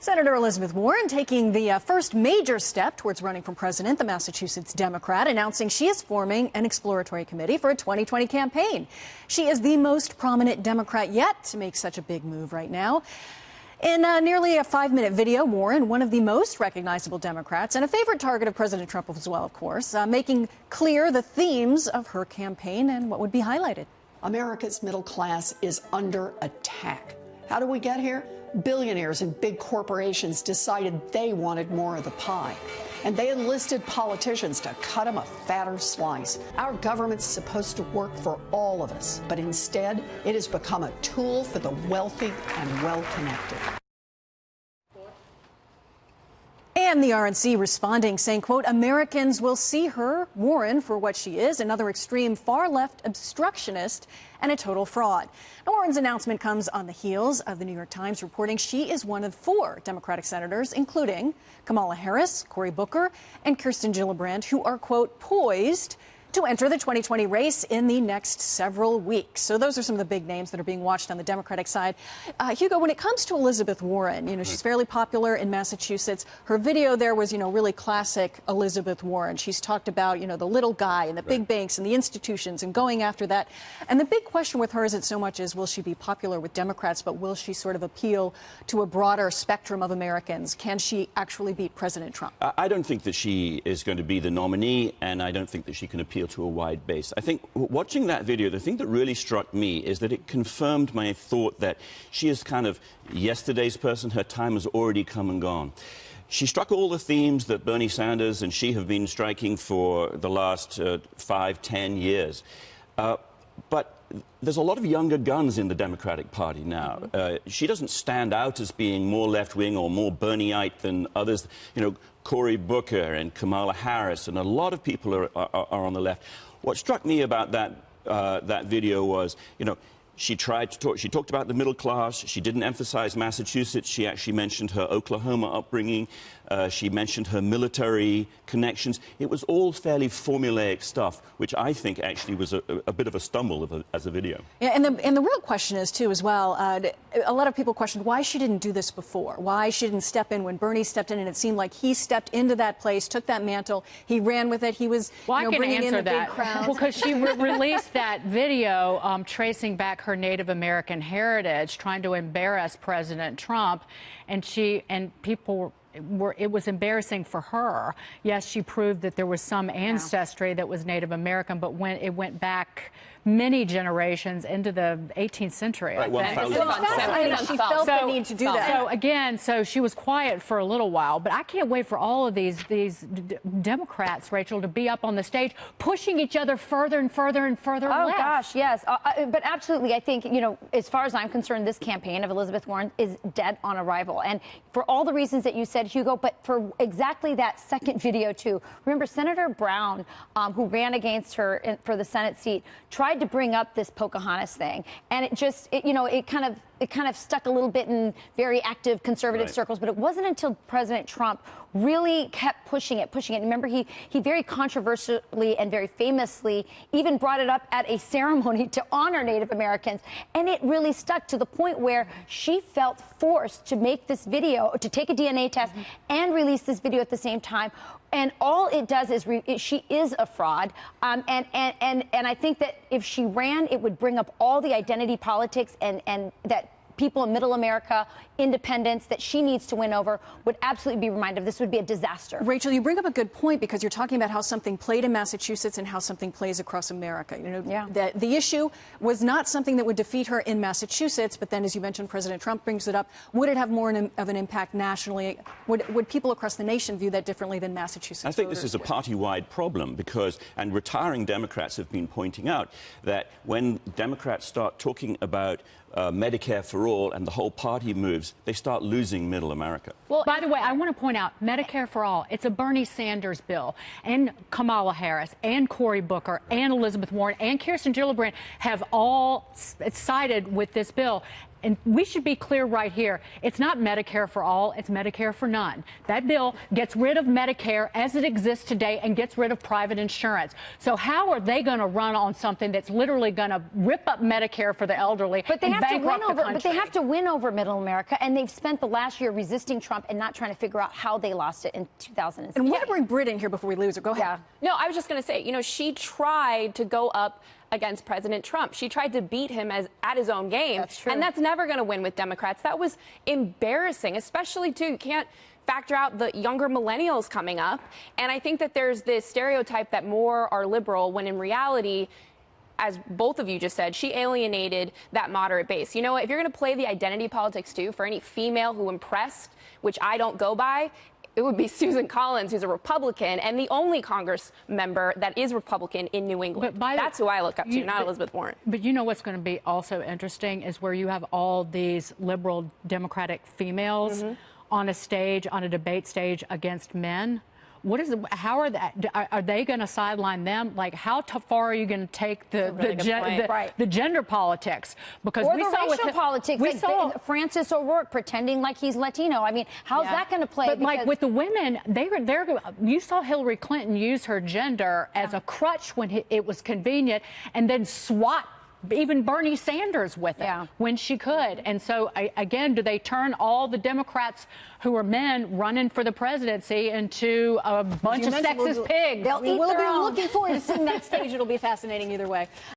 Senator Elizabeth Warren taking the first major step towards running for president, the Massachusetts Democrat, announcing she is forming an exploratory committee for a 2020 campaign. She is the most prominent Democrat yet to make such a big move right now. In nearly a 5-minute video, Warren, one of the most recognizable Democrats and a favorite target of President Trump as well, of course, making clear the themes of her campaign and what would be highlighted. America's middle class is under attack. How did we get here? Billionaires and big corporations decided they wanted more of the pie, and they enlisted politicians to cut them a fatter slice. Our government's supposed to work for all of us, but instead it has become a tool for the wealthy and well-connected. And the RNC responding, saying, quote, Americans will see her, Warren, for what she is, another extreme far-left obstructionist and a total fraud. Now, Warren's announcement comes on the heels of the New York Times reporting she is one of 4 Democratic senators, including Kamala Harris, Cory Booker, and Kirsten Gillibrand, who are, quote, poised to enter the 2020 race in the next several weeks. So those are some of the big names that are being watched on the Democratic side. Hugo, when it comes to Elizabeth Warren, she's fairly popular in Massachusetts. Her video there was, really classic Elizabeth Warren. She's talked about, the little guy and the big banks and the institutions and going after that. And the big question with her isn't so much as will she be popular with Democrats, but will she sort of appeal to a broader spectrum of Americans? Can she actually beat President Trump? I don't think that she is going to be the nominee, and I don't think that she can appeal to a wide base. I think watching that video, the thing that really struck me is that it confirmed my thought that she is kind of yesterday's person. Her time has already come and gone. She struck all the themes that Bernie Sanders and she have been striking for the last 5-10 years. But there's a lot of younger guns in the Democratic Party now. She doesn't stand out as being more left-wing or more Bernieite than others. Cory Booker and Kamala Harris and a lot of people are on the left. What struck me about that video was, she talked about the middle class. She didn't emphasize Massachusetts. She actually mentioned her Oklahoma upbringing. She mentioned her military connections. It was all fairly formulaic stuff, which I think actually was a bit of a stumble as a video. Yeah, and the real question is, too, as well, a lot of people questioned why she didn't do this before, why she didn't step in when Bernie stepped in, and it seemed like he stepped into that place, took that mantle, he ran with it, he was bringing in the big crowds. Well, because she released that video tracing back her Native American heritage, trying to embarrass President Trump, and people it was embarrassing for her. Yes, she proved that there was some ancestry that was Native American, but when it went back many generations into the 18th century. Right, she felt the need to do that. So again, she was quiet for a little while, but I can't wait for all of these Democrats, Rachel, to be up on the stage, pushing each other further and further and further left. Oh, gosh, yes. But absolutely, I think, as far as I'm concerned, this campaign of Elizabeth Warren is dead on arrival. And for all the reasons that you said, Hugo, but for exactly that second video, too. Remember, Senator Brown, who ran against her for the Senate seat, tried to bring up this Pocahontas thing, and it kind of stuck a little bit in very active conservative circles, but it wasn't until President Trump really kept pushing it. Remember, he very controversially and very famously even brought it up at a ceremony to honor Native Americans, and it really stuck to the point where she felt forced to make this video, to take a DNA test and release this video at the same time. And all it does is she is a fraud, and I think that if she ran, it would bring up all the identity politics and that people in middle America, independents that she needs to win over would absolutely be reminded of. This would be a disaster. Rachel, you bring up a good point because you're talking about how something played in Massachusetts and how something plays across America. The issue was not something that would defeat her in Massachusetts, but then, as you mentioned, President Trump brings it up. Would it have more of an impact nationally? Would people across the nation view that differently than Massachusetts? I think this is a party-wide problem because, and retiring Democrats have been pointing out that when Democrats start talking about Medicare for all and the whole party moves, they start losing middle America. Well, by the way, I want to point out Medicare for all. It's a Bernie Sanders bill, and Kamala Harris and Cory Booker and Elizabeth Warren and Kirsten Gillibrand have all sided with this bill. And we should be clear right here. It's not Medicare for all. It's Medicare for none. That bill gets rid of Medicare as it exists today and gets rid of private insurance. So how are they going to run on something that's literally going to rip up Medicare for the elderly But they and have to win bankrupt the over. country? But they have to win over Middle America, and they've spent the last year resisting Trump and not trying to figure out how they lost it in 2006. And I want to bring Britt in here before we lose her. Go ahead. Yeah. No, I was just going to say, she tried to go up against President Trump. She tried to beat him at his own game. That's true. And that's never going to win with Democrats. That was embarrassing, especially, too. You can't factor out the younger millennials coming up. And I think that there's this stereotype that more are liberal when in reality, as both of you just said, she alienated that moderate base. You know what? If you're going to play the identity politics, too, for any female who impressed, which I don't go by, it would be Susan Collins, who's a Republican and the only Congress member that is Republican in New England. That's who I look up to, not Elizabeth Warren. But you know what's going to be also interesting is where you have all these liberal Democratic females on a stage, on a debate stage against men. How are they going to sideline them? Like, how far are you going to take the gender politics? Because or we the saw racial politics, like Francis O'Rourke pretending like he's Latino. I mean, how's that going to play? But like with the women, you saw Hillary Clinton use her gender as a crutch when it was convenient, and then swat even Bernie Sanders with it when she could. And so, again, do they turn all the Democrats who are men running for the presidency into a bunch of sexist pigs? We'll be looking forward to seeing that stage. It'll be fascinating either way.